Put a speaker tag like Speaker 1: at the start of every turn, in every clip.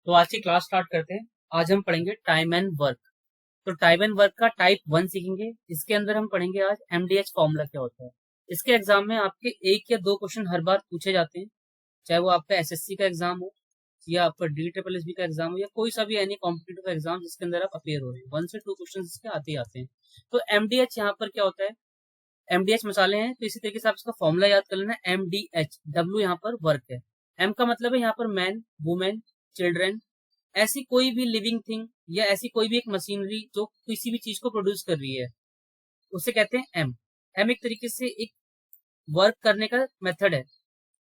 Speaker 1: तो आज की क्लास स्टार्ट करते हैं। आज हम पढ़ेंगे टाइम एंड वर्क। तो टाइम एंड वर्क का टाइप 1 सीखेंगे। इसके अंदर हम पढ़ेंगे आज एमडीएच फॉर्मूला क्या होता है। इसके एग्जाम में आपके एक या दो क्वेश्चन हर बार पूछे जाते हैं, चाहे वो आपका एसएससी का एग्जाम हो या आपका डी ट्रिपल एस बी का एग्जाम हो या कोई सा भी एनी कॉम्पिटेटिव एग्जाम जिसके अंदर आप अपेयर हो रहे हैं। 1 से 2 क्वेश्चन इसके आते ही आते हैं। तो एमडीएच यहाँ पर क्या होता है, एमडीएच मसाले हैं, तो इसी तरीके से आप इसका फॉर्मूला याद कर लेना। एमडीएच, डब्ल्यू यहाँ पर वर्क है, एम का मतलब है यहाँ पर मैन, वुमेन, चिल्ड्रेन, ऐसी कोई भी लिविंग थिंग या ऐसी कोई भी एक मशीनरी जो किसी भी चीज को प्रोड्यूस कर रही है उसे कहते हैं एम। एम एक तरीके से एक वर्क करने का मेथड है।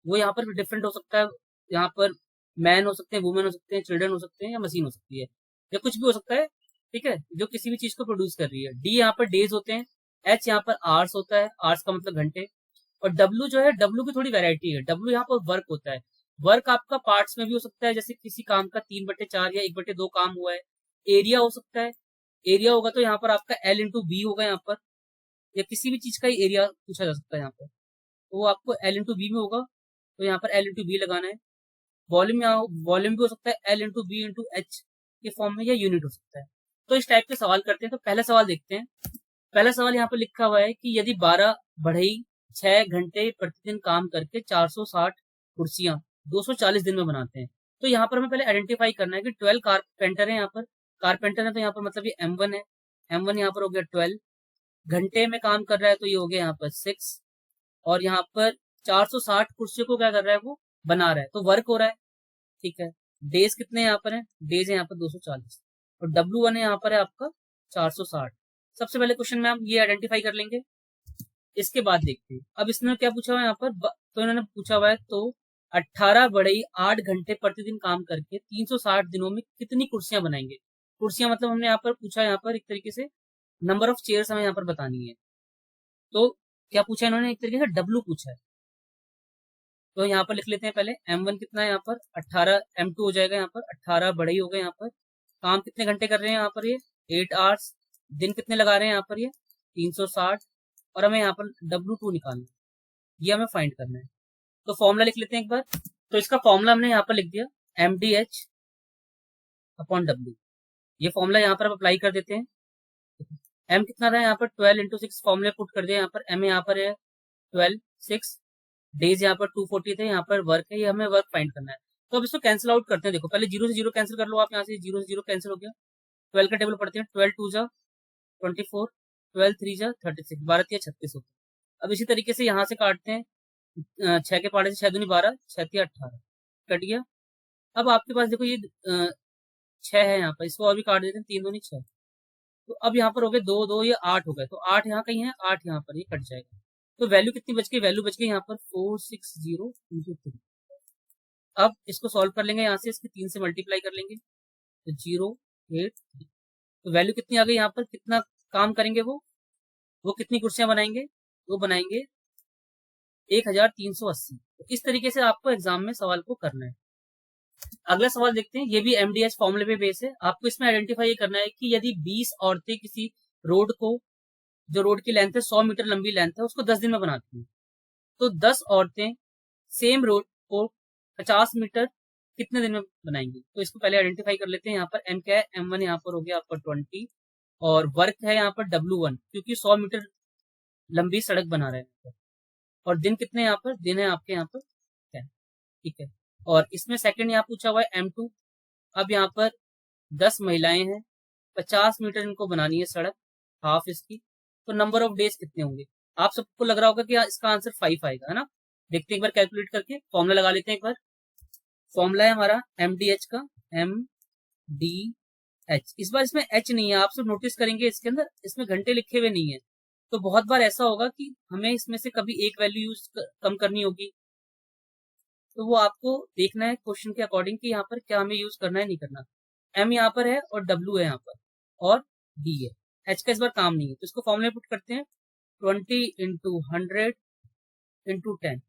Speaker 1: वो यहाँ पर डिफरेंट हो सकता है, यहाँ पर मैन हो सकते हैं, वुमेन हो सकते हैं, चिल्ड्रन हो सकते हैं या मशीन हो सकती है या कुछ भी हो सकता है, ठीक है, जो किसी भी चीज को प्रोड्यूस कर रही है। डी यहाँ पर डेज होते हैं, एच यहाँ पर आवर्स होता है, आवर्स का मतलब घंटे, और डब्ल्यू जो है, डब्ल्यू की थोड़ी वैरायटी है। डब्ल्यू यहाँ पर वर्क होता है। वर्क आपका पार्ट्स में भी हो सकता है, जैसे किसी काम का 3/4 या 1/2 काम हुआ है। एरिया हो सकता है, एरिया होगा तो यहाँ पर आपका एल इंटू बी होगा यहाँ पर, या किसी भी चीज का ही एरिया पूछा जा सकता है यहाँ पर, तो वो आपको एल इंटू बी में होगा, तो यहाँ पर एल इंटू बी लगाना है। वॉल्यूम, यहाँ वॉल्यूम भी हो सकता है L into B into H के फॉर्म में, या यूनिट हो सकता है। तो इस टाइप के सवाल करते हैं। तो पहला सवाल देखते हैं। पहला सवाल यहाँ पर लिखा हुआ है कि यदि 12 बढ़ई 6 घंटे प्रतिदिन काम करके 460 कुर्सियां 240 दिन में बनाते हैं, तो यहाँ पर हमें पहले आइडेंटिफाई करना है कि 12 कारपेंटर है। यहाँ पर कारपेंटर है तो यहाँ पर मतलब ये M1 है। M1 यहाँ पर हो गया 12, घंटे में काम कर रहा है तो ये हो गया यहाँ पर 6, और यहाँ पर 460 कुर्सियों को क्या कर रहा है, वो बना रहा है, तो वर्क हो रहा है, ठीक है। डेज कितने यहाँ पर है, डेज है यहाँ पर 240, और W1 है यहाँ पर है आपका 460। सबसे पहले क्वेश्चन में हम ये आइडेंटिफाई कर लेंगे। इसके बाद देखते हैं, अब इसने क्या पूछा हुआ है यहाँ पर, तो इन्होंने पूछा हुआ है तो 18 बढ़ई 8 घंटे प्रतिदिन काम करके 360 दिनों में कितनी कुर्सियां बनाएंगे। कुर्सियां मतलब हमने यहाँ पर पूछा, यहाँ पर एक तरीके से नंबर ऑफ चेयर्स हमें यहाँ पर बतानी है। तो क्या पूछा इन्होंने, एक तरीके से डब्लू पूछा है। तो यहाँ पर लिख लेते हैं पहले, M1 कितना है यहाँ पर 18, M2 हो जाएगा यहाँ पर 18 बढ़ई हो गए, यहाँ पर काम कितने घंटे कर रहे हैं यहाँ पर ये 8 आवर्स, दिन कितने लगा रहे हैं यहाँ पर ये 360, और हमें यहाँ पर W2 निकालना है, ये हमें फाइंड करना है। तो फॉर्मूला लिख लेते हैं एक बार। तो इसका फॉर्मूला हमने यहाँ पर लिख दिया, MDH अपॉन W। ये फॉर्मूला यहाँ पर अप्लाई कर देते हैं। M कितना था यहाँ पर 12 इंटू 6, फॉर्मूले पुट कर दिया यहाँ पर। M यहाँ पर है 12, 6, डेज यहाँ पर 240 थे, यहाँ पर वर्क है, ये हमें वर्क फाइंड करना है। तो अब इसको कैंसिल आउट करते हैं। देखो पहले 0 से 0 कैंसिल कर लो आप, यहाँ से 0 से 0 कैंसिल हो गया। 12 का टेबल पढ़ते हैं, 12 2 जा 24, 12 3 जा 36, 12 3 36 होता है। अब इसी तरीके से यहाँ से काटते हैं, 6 के पाड़े से 6 दूनी 12, 6 3 18 कट गया। अब आपके पास देखो ये 6 है यहाँ पर, इसको और भी काट देते हैं, 3 दूनी 6, तो अब यहाँ पर हो गए 2 2, ये 8 हो गए, तो 8 यहाँ कहीं है, 8 यहाँ पर, ये कट जाएगा। तो वैल्यू कितनी बच गई, वैल्यू बच गई यहाँ पर 460 इंटू 3। अब इसको सॉल्व कर लेंगे, यहाँ से इसके 3 से मल्टीप्लाई कर लेंगे, तो 083। तो वैल्यू कितनी आ गई यहाँ पर, कितना काम करेंगे वो कितनी कुर्सियां बनाएंगे, वो बनाएंगे 1380। तो इस तरीके से आपको एग्जाम में सवाल को करना है। अगला सवाल देखते हैं, ये भी एमडीएच फॉर्मूले पे बेस है। आपको इसमें आइडेंटिफाई करना है कि यदि 20 औरतें किसी रोड को, जो रोड की लेंथ है 100 मीटर लंबी लेंथ है, उसको 10 दिन में बनाती हैं, तो 10 औरतें सेम रोड को 50 मीटर कितने दिन में बनाएंगी। तो इसको पहले आइडेंटिफाई कर लेते हैं। यहाँ पर एम क्या है, M1 यहाँ पर हो गया आपका 20, और वर्क है यहाँ पर W1, क्योंकि 100 मीटर लंबी सड़क बना रहे हैं, और दिन कितने यहाँ पर, दिन है आपके यहाँ पर 10, ठीक है। और इसमें सेकंड यहाँ पूछा हुआ है M2। अब यहाँ पर 10 महिलाएं हैं, 50 मीटर इनको बनानी है सड़क, हाफ इसकी, तो नंबर ऑफ डेज कितने होंगे। आप सबको लग रहा होगा कि इसका आंसर 5 आएगा, है ना। देखते हैं एक बार कैलकुलेट करके, फॉर्मूला लगा लेते हैं एक बार। फॉर्मूला है हमारा MDH का, MDH। इस बार इसमें H नहीं है, आप सब नोटिस करेंगे इसके अंदर इसमें घंटे लिखे हुए नहीं है। तो बहुत बार ऐसा होगा कि हमें इसमें से कभी एक वैल्यू यूज कम करनी होगी, तो वो आपको देखना है क्वेश्चन के अकॉर्डिंग कि यहाँ पर क्या हमें यूज करना है, नहीं करना। M यहाँ पर है और W है यहाँ पर, और D है। H का इस बार काम नहीं है, तो इसको फॉर्मूले पुट करते हैं, 20 इंटू 100 इंटू 10,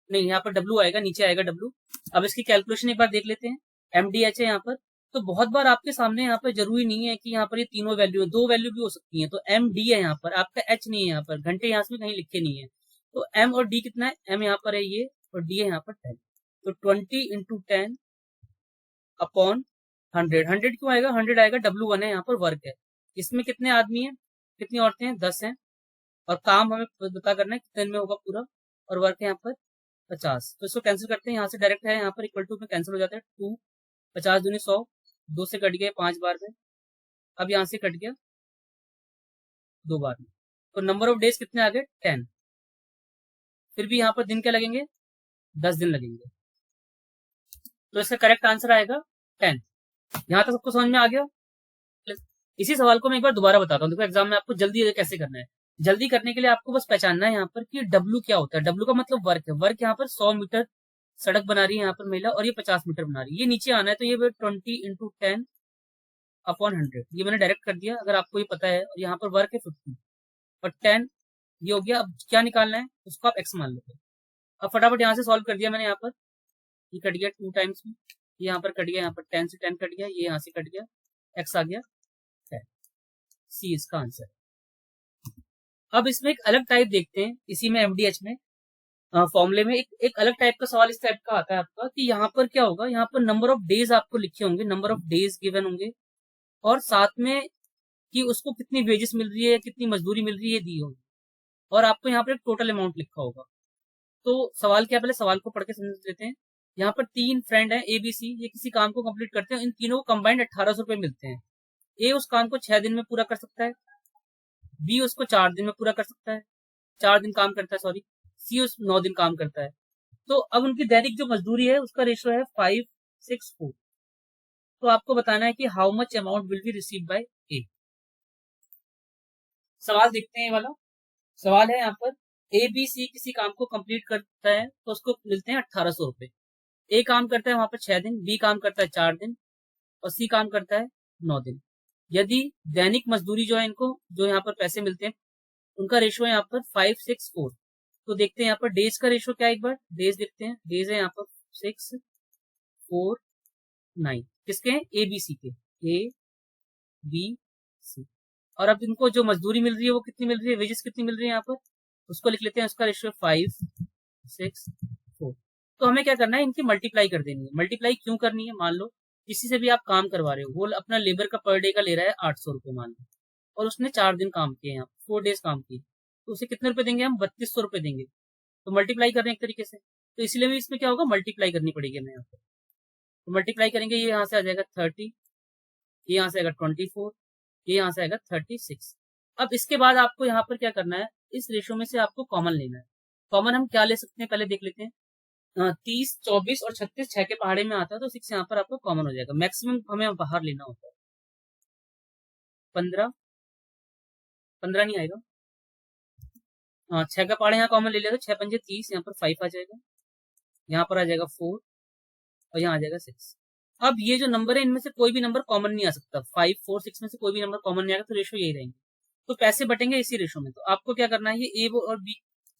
Speaker 1: नहीं यहाँ पर W आएगा, नीचे आएगा W। अब इसकी कैलकुलेशन एक बार देख लेते हैं। MDH है यहाँ पर, तो बहुत बार आपके सामने यहाँ पर जरूरी नहीं है कि यहाँ पर ये तीनों वैल्यू है, 2 वैल्यू भी हो सकती है। तो MD है यहाँ पर, आपका H नहीं है यहाँ पर, घंटे यहाँ से कहीं लिखे नहीं है। तो M और D कितना है, M यहाँ पर है ये, और D है यहाँ पर 10, तो 20 इंटू 10 अपॉन 100। 100 क्यों आएगा? 100 आएगा, W1 है, यहाँ पर वर्क है। इसमें कितने आदमी हैं, कितनी औरतें हैं? 10 हैं। और काम हमें पता करना है कितने दिन में होगा पूरा, और वर्क है यहाँ पर 50। तो इसको कैंसिल करते हैं, यहाँ से डायरेक्ट है, यहाँ पर इक्वल टू में कैंसिल हो जाता है। 2 50 दूनी 100, 2 से कट गए 5 बार में। अब यहाँ से कट गया 2 बार में। तो नंबर ऑफ डेज कितने आ गए? 10। फिर भी यहाँ पर दिन क्या लगेंगे? 10 दिन लगेंगे। तो इसका करेक्ट आंसर आएगा 10। यहाँ तक सबको समझ में आ गया? इसी सवाल को मैं एक बार दोबारा बताता हूँ। देखो एग्जाम में आपको जल्दी कैसे करना है। जल्दी करने के लिए आपको बस पहचानना है यहाँ पर कि W क्या होता है। W का मतलब वर्क है। वर्क यहाँ पर 100 मीटर सड़क बना रही है यहाँ पर महिला, और ये 50 मीटर बना रही है। ये नीचे आना है, तो ये 20 इंटू 10 अपॉन 100, ये मैंने डायरेक्ट कर दिया अगर आपको ये पता है। और यहाँ पर वर्क है 50 और 10 ये हो गया। अब क्या निकालना है उसको आप x मान लो। अब फटाफट यहाँ से सॉल्व कर दिया मैंने। यहाँ पर ये कट गया 2 टाइम्स में, ये यहाँ पर कट गया, यहाँ पर 10 से 10 कट गया, ये यहाँ से कट गया, x आ गया 10। सी इसका आंसर। अब इसमें एक अलग टाइप देखते हैं, इसी में MDH में फॉर्मूले में एक अलग टाइप का सवाल इस टाइप का आता है आपका कि यहाँ पर क्या होगा, यहाँ पर नंबर ऑफ डेज आपको लिखे होंगे, नंबर ऑफ डेज गिवन होंगे, और साथ में कि उसको कितनी वेजेस मिल रही है, कितनी मजदूरी मिल रही है दी होगी, और आपको यहाँ पर एक टोटल अमाउंट लिखा होगा। तो सवाल क्या, पहले सवाल को पढ़ के समझ लेते हैं। यहाँ पर 3 फ्रेंड हैं ABC, ये किसी काम को कंप्लीट करते हैं, इन तीनों को कंबाइंड 1800 रुपए मिलते हैं। A उस काम को 6 दिन में पूरा कर सकता है, B उसको 4 दिन में पूरा कर सकता है, 4 दिन काम करता है, सॉरी, C उस 9 दिन काम करता है। तो अब उनकी दैनिक जो मजदूरी है उसका रेशो है 564। तो आपको बताना है कि how much amount will be receive by A। सवाल देखते हैं। ये वाला सवाल है, यहाँ पर ABC किसी काम को कंप्लीट करता है तो उसको मिलते हैं 1800 रुपए। A काम करता है वहां पर 6 दिन, B काम करता है 4 दिन, और C काम करता है 9 दिन। यदि दैनिक मजदूरी जो है, इनको जो यहाँ पर पैसे मिलते हैं उनका रेशो है यहाँ पर 564। तो देखते हैं यहाँ पर डेज का रेशो क्या है, एक बार डेज देखते हैं। डेज है यहाँ पर 649, किसके हैं? ABC के, ABC। और अब इनको जो मजदूरी मिल रही है वो कितनी मिल रही है, वेजेस कितनी मिल रही है यहाँ पर, उसको लिख लेते हैं। उसका रेशियो 564। तो हमें क्या करना है, इनकी मल्टीप्लाई कर देनी है। मल्टीप्लाई क्यों करनी है, मान लो किसी से भी आप काम करवा रहे हो, वो अपना लेबर का पर डे का ले रहा है 800 रुपए मान लो, और उसने 4 दिन काम किए, यहाँ 4 डेज काम किए, तो उसे कितने रुपए देंगे हम? 3200 रुपए देंगे। तो मल्टीप्लाई कर रहे हैं एक तरीके से, तो इसलिए भी इसमें क्या होगा, मल्टीप्लाई करनी पड़ेगी हमें यहाँ पर। तो मल्टीप्लाई करेंगे, ये यहाँ से आ जाएगा 30, ये यहाँ से आएगा 24, ये यहाँ से आएगा 36। अब इसके बाद आपको यहाँ पर क्या करना है, इस रेशो में से आपको कॉमन लेना है। कॉमन हम क्या ले सकते हैं पहले देख लेते हैं। 30, 24 और 36 6 के पहाड़े में आता है, तो 6 यहाँ पर आपको कॉमन हो जाएगा। मैक्सिमम हमें बाहर लेना होता है। 15 नहीं आएगा। 6 का पहाड़े यहाँ कॉमन ले लिया तो 6 पंजे 30, यहाँ पर 5 आ जाएगा, यहाँ पर आ जाएगा 4, और यहाँ आ जाएगा 6। अब ये जो नंबर है इनमें से कोई भी नंबर कॉमन नहीं आ सकता। 5, 4, 6 में से कोई भी नंबर कॉमन नहीं आएगा, तो रेशो यही रहेंगे। तो पैसे बटेंगे इसी रेशो में। तो आपको क्या करना है, ये A और B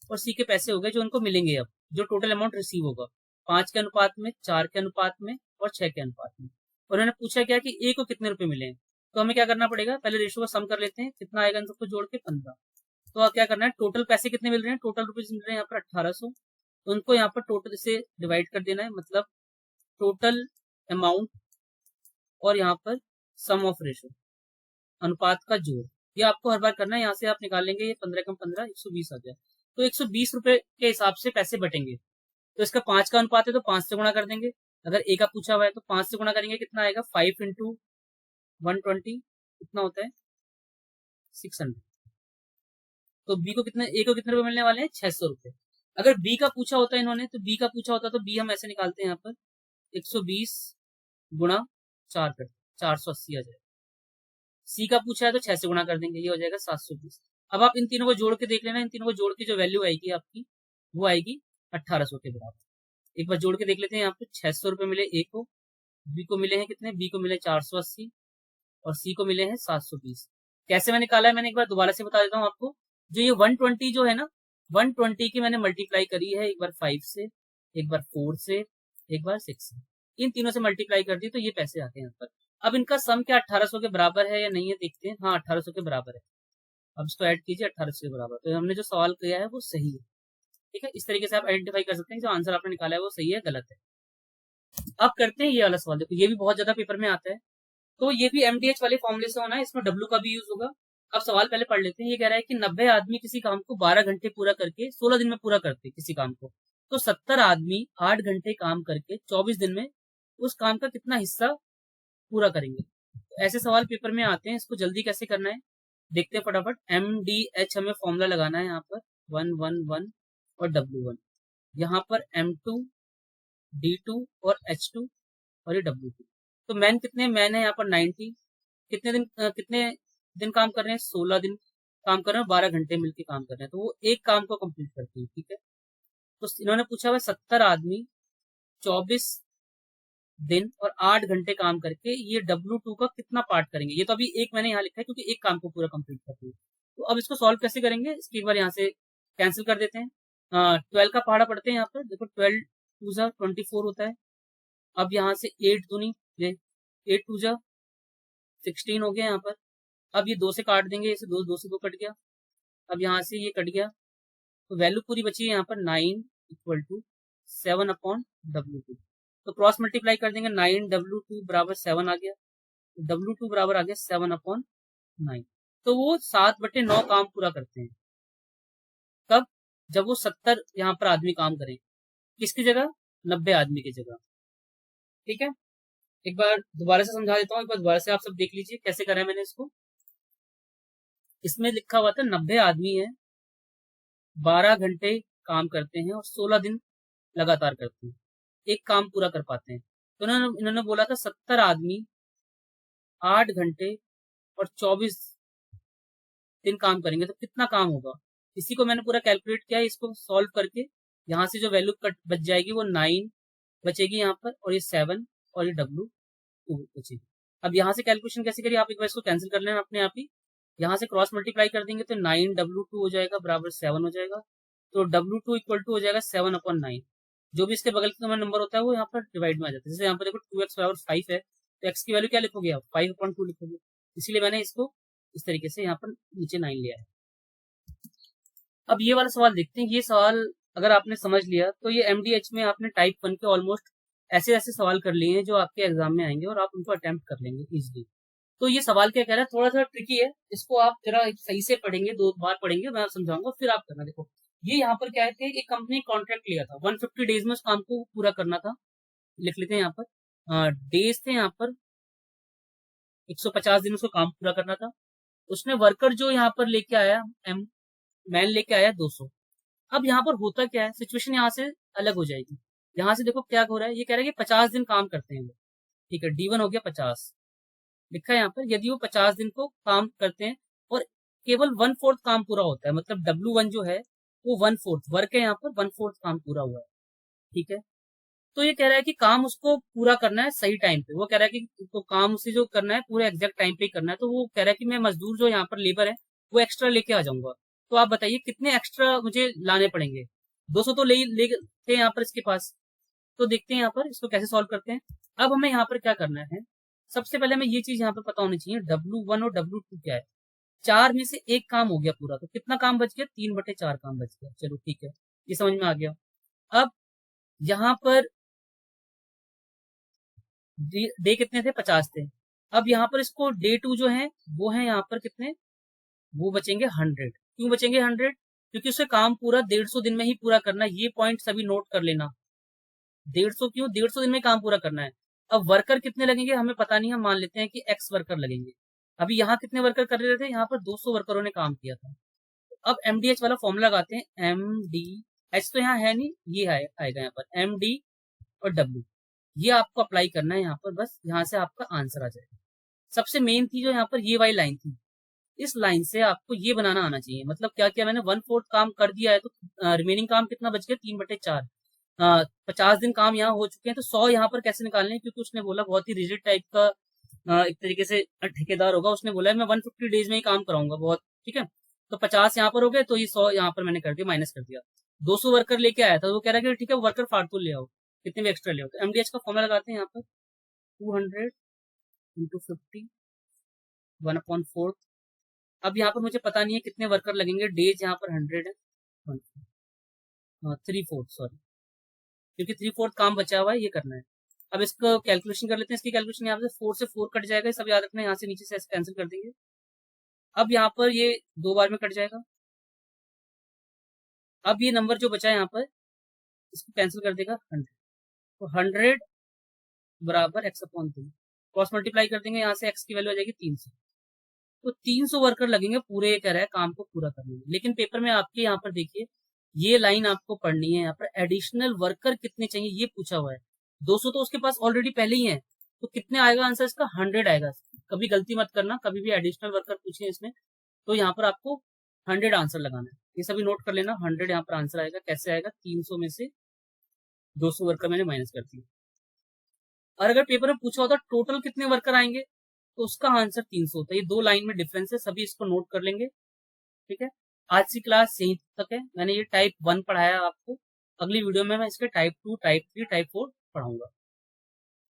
Speaker 1: और C के पैसे हो गए जो उनको मिलेंगे। अब जो टोटल अमाउंट रिसीव होगा 5 के अनुपात में, 4 के अनुपात में और 6 के अनुपात में। उन्होंने पूछा क्या कि A को कितने रुपए मिले हैं, तो हमें क्या करना पड़ेगा, पहले रेशो का सम कर लेते हैं, कितना आएगा इन सबको जोड़ के 15। तो क्या करना है, टोटल पैसे कितने मिल रहे हैं, टोटल रुपीज मिल रहे हैं यहाँ पर 1800, तो उनको यहाँ पर टोटल से डिवाइड कर देना है, मतलब टोटल अमाउंट और यहाँ पर सम ऑफ रेशो, अनुपात का जोड़, ये आपको हर बार करना है। यहाँ से आप निकाल लेंगे, ये 15 कम 15 120 आ गया। तो 120 रुपए के हिसाब से पैसे बटेंगे। तो इसका 5 का अनुपात है तो 5 से गुणा कर देंगे। अगर A का पूछा हुआ है तो 5 से गुणा करेंगे, कितना आएगा, 5 इंटू 120 कितना होता है, 600। तो B को कितने, A को कितने रुपए मिलने वाले हैं, 600 रुपए। अगर B का पूछा होता है इन्होंने, तो B का पूछा होता तो B हम ऐसे निकालते हैं, यहाँ पर 120 गुणा 4 कर 480 आ जाएगा। C का पूछा है तो 6 से गुणा कर देंगे, ये हो जाएगा 720। अब आप इन तीनों को जोड़ के देख लेना, इन तीनों को जोड़ के जो वैल्यू आएगी आपकी वो आएगी 1800 के बराबर। एक बार जोड़ के देख लेते हैं। यहाँ पे 600 रुपए मिले A को, B को मिले हैं कितने, B को मिले 480 और C को मिले हैं 720। कैसे मैंने निकाला है, मैंने एक बार दोबारा से बता देता हूँ आपको। जो ये 120 जो है ना, 120 की मैंने मल्टीप्लाई करी है, एक बार 5 से, एक बार 4 से, एक बार 6 से, इन तीनों से मल्टीप्लाई कर दी तो ये पैसे आते हैं यहाँ पर। अब इनका सम क्या 1800 के बराबर है या नहीं है, देखते हैं। हाँ 1800 के बराबर है। अब इसको ऐड कीजिए, 1800 के बराबर। तो हमने जो सवाल किया है वो सही है। ठीक है, इस तरीके से आप आइडेंटिफाई कर सकते हैं जो आंसर आपने निकाला है वो सही है गलत है। अब करते हैं ये वाला सवाल, देखो ये भी बहुत ज्यादा पेपर में आता है, तो ये भी एमडीएच वाले फॉर्मूले से होना है, इसमें डब्ल्यू का भी यूज होगा। अब सवाल पहले पढ़ लेते हैं। ये कह रहा है कि 90 आदमी किसी काम को 12 घंटे पूरा करके 16 दिन में पूरा करते हैं किसी काम को, तो 70 आदमी 8 घंटे काम करके 24 दिन में उस काम का कितना हिस्सा पूरा करेंगे। तो ऐसे सवाल पेपर में आते हैं, इसको जल्दी कैसे करना है देखते हैं फटाफट। एम डी एच हमें फॉर्मूला लगाना है यहाँ पर 111 और W1, यहाँ पर M2 D2 और H2 और ये W2। तो मैन कितने मैन है यहाँ पर 90, कितने दिन काम कर रहे हैं 16 दिन काम कर रहे हैं, 12 घंटे मिलकर काम कर रहे हैं, तो वो एक काम को कंप्लीट करते हैं। ठीक है, तो इन्होंने पूछा हुआ 70 आदमी 24 दिन और 8 घंटे काम करके ये W2 का कितना पार्ट करेंगे। ये तो अभी एक मैंने यहाँ लिखा है क्योंकि एक काम को पूरा कंप्लीट करते हैं। तो अब इसको सॉल्व कैसे करेंगे, इसकी एक बार यहाँ से कैंसिल कर देते हैं। 12 का पहाड़ा पढ़ते हैं यहाँ पर, देखो 12 टू जा 24 होता है। अब यहाँ से 8 दूनी 8 टू जा 16 हो गया यहाँ पर। अब ये 2 से काट देंगे, इसे 2 से 2 कट गया। अब यहाँ से ये कट गया, तो वैल्यू पूरी बची है यहाँ पर 9 इक्वल टू 7 अपॉन W2। तो क्रॉस मल्टीप्लाई कर देंगे, 9W2 बराबर 7 आ गया, W2 बराबर आ गया 7 अपॉन 9। तो वो 7/9 काम पूरा करते हैं। कब, जब वो 70 यहाँ पर आदमी काम करें, किसकी जगह 90 आदमी की जगह। ठीक है, एक बार दोबारा से समझा देता हूँ, एक बार दोबारा से आप सब देख लीजिए कैसे करा है मैंने इसको। इसमें लिखा हुआ था 90 आदमी है, 12 घंटे काम करते हैं और 16 दिन लगातार करते हैं, एक काम पूरा कर पाते हैं। तो इन्होंने बोला था 70 आदमी 8 घंटे और 24 दिन काम करेंगे, तो कितना काम होगा। इसी को मैंने पूरा कैलकुलेट किया है, इसको सॉल्व करके यहाँ से जो वैल्यू कट बच जाएगी वो 9 बचेगी यहाँ पर, और ये 7 और ये W2 बचेगी। अब यहाँ से कैलकुलेशन कैसे करिए, आप एक बार इसको कैंसिल कर लेना अपने आप ही। यहाँ से क्रॉस मल्टीप्लाई कर देंगे तो 9W2 हो जाएगा बराबर 7 हो जाएगा, तो W2 इक्वल टू हो जाएगा 7 अपॉन 9। जो भी इसके बगल का नंबर होता है वो यहाँ पर डिवाइड में आ जाता है। जैसे यहाँ पर देखो 2x बराबर 5 है, तो x की वैल्यू क्या लिखोगे आप 5/2 लिखोगे, इसीलिए मैंने इसको इस तरीके से यहाँ पर नीचे 9 लिया है। अब ये वाला सवाल देखते हैं। ये सवाल अगर आपने समझ लिया तो ये MDH में आपने टाइप 1 के ऑलमोस्ट ऐसे ऐसे सवाल कर लिए हैं जो आपके एग्जाम में आएंगे और आप उनको अटेम्प्ट कर लेंगे इजिली। तो ये सवाल क्या कह रहा है, थोड़ा सा ट्रिकी है, इसको आप जरा सही से पढ़ेंगे, 2 बार पढ़ेंगे, मैं समझाऊंगा फिर आप करना। देखो ये यहाँ पर क्या है कि एक कंपनी कॉन्ट्रैक्ट लिया था, 150 डेज में उस काम को पूरा करना था। लिख लेते हैं यहाँ पर, डेज थे यहाँ पर 150 दिन उसको काम पूरा करना था। उसने वर्कर जो यहाँ पर लेके आया मैन लेके आया 200। अब यहाँ पर होता क्या है, सिचुएशन यहाँ से अलग हो जाएगी। यहाँ से देखो क्या हो रहा है, ये कह रहा है कि 50 दिन काम करते हैं वो। ठीक है, D1 हो गया 50 लिखा है यहाँ पर। यदि वो 50 दिन को काम करते हैं और केवल 1/4 काम पूरा होता है, मतलब W1 जो है वो 1/4 वर्क है, यहाँ पर 1/4 काम पूरा हुआ है। ठीक है, तो ये कह रहा है कि काम उसको पूरा करना है सही टाइम पे। वो कह रहा है कि तो काम उसे जो करना है पूरे एग्जैक्ट टाइम पे ही करना है। तो वो कह रहा है कि मैं मजदूर जो यहाँ पर लेबर है वो एक्स्ट्रा लेके आ जाऊंगा। तो आप बताइए कितने एक्स्ट्रा मुझे लाने पड़ेंगे। 200 तो ले थे यहाँ पर इसके पास। तो देखते हैं यहाँ पर इसको कैसे सॉल्व करते हैं। अब हमें यहाँ पर क्या करना है, सबसे पहले हमें ये चीज यहाँ पर पता होनी चाहिए, W1 और W2 क्या है। 4 में से एक काम हो गया पूरा, तो कितना काम बच गया, 3/4 काम बच गया। चलो ठीक है, ये समझ में आ गया। अब यहाँ पर डे कितने थे, 50 थे। अब यहाँ पर इसको डे 2 जो है वो है यहाँ पर कितने, वो बचेंगे 100। क्यों बचेंगे 100, क्योंकि उसे काम पूरा 150 दिन में ही पूरा करना है। ये पॉइंट सभी नोट कर लेना, 150 क्यों, 150 दिन में काम पूरा करना है। अब वर्कर कितने लगेंगे हमें पता नहीं, हम मान लेते हैं कि X वर्कर लगेंगे। अभी यहाँ कितने वर्कर कर रहे थे, यहाँ पर 200 वर्करों ने काम किया था। अब MDH वाला फॉर्मूला लगाते हैं, MDH तो यहाँ है नहीं, ये आएगा यहाँ पर MD और W। ये आपको अप्लाई करना है यहाँ पर, बस यहाँ से आपका आंसर आ जाएगा। सबसे मेन थी जो यहाँ पर ये वाली लाइन थी, इस लाइन से आपको ये बनाना आना चाहिए। मतलब क्या किया मैंने, 1/4 काम कर दिया है, तो रिमेनिंग काम कितना बच गया, 3/4। 50 दिन काम यहाँ हो चुके हैं, तो 100 यहाँ पर कैसे निकालने हैं, क्योंकि उसने बोला बहुत ही रिजिड टाइप का एक तरीके से ठेकेदार होगा। उसने बोला है मैं 150 डेज में ही काम कराऊंगा बहुत। ठीक है, तो 50 यहाँ पर हो गए, तो ये 100 यहाँ पर मैंने कर दिया, माइनस कर दिया। 200 वर्कर लेके आया था, वो कह रहा है कि ठीक है वर्कर फालतू ले आओ, कितने भी एक्स्ट्रा ले आओ। तो MDH का फॉर्मूला लगाते हैं यहाँ पर, 200 इंटू 50 1/4। अब यहाँ पर मुझे पता नहीं है कितने वर्कर लगेंगे, डेज यहाँ पर 100 है, 3/4 सॉरी, क्योंकि 3/4 काम बचा हुआ है, ये करना है। अब इसको कैलकुलेशन कर लेते हैं। इसकी कैलकुलेशन यहाँ से 4 से 4 कट जाएगा, सब याद रखना। यहाँ से नीचे से ऐसे कैंसिल कर देंगे। अब यहाँ पर ये 2 बार में कट जाएगा। अब ये नंबर जो बचा है यहाँ पर, इसको कैंसिल कर देगा 100। तो 100 बराबर x/3 क्रॉस मल्टीप्लाई कर देंगे, यहाँ से x की वैल्यू आ जाएगी 300। तो 300 वर्कर लगेंगे पूरे, कह रहा है, काम को पूरा करने में। लेकिन पेपर में आपके यहाँ पर देखिए, ये लाइन आपको पढ़नी है। यहाँ पर एडिशनल वर्कर कितने चाहिए ये पूछा हुआ है। 200 तो उसके पास ऑलरेडी पहले ही है, तो कितने आएगा आंसर इसका? 100 आएगा। कभी गलती मत करना, कभी भी एडिशनल वर्कर पूछे इसमें तो यहाँ पर आपको 100 आंसर लगाना है। ये सभी नोट कर लेना। 100 यहाँ पर आंसर आएगा। कैसे आएगा? 300 में से 200 वर्कर मैंने माइनस कर दिया। और अगर पेपर में पूछा होता टोटल कितने वर्कर आएंगे, तो उसका आंसर 300 होता है। ये 2 लाइन में डिफरेंस है, सभी इसको नोट कर लेंगे। ठीक है, आज की क्लास यहीं तक है। मैंने ये टाइप 1 पढ़ाया आपको। अगली वीडियो में मैं इसके टाइप 2, टाइप 3, टाइप 4 पढ़ाऊंगा।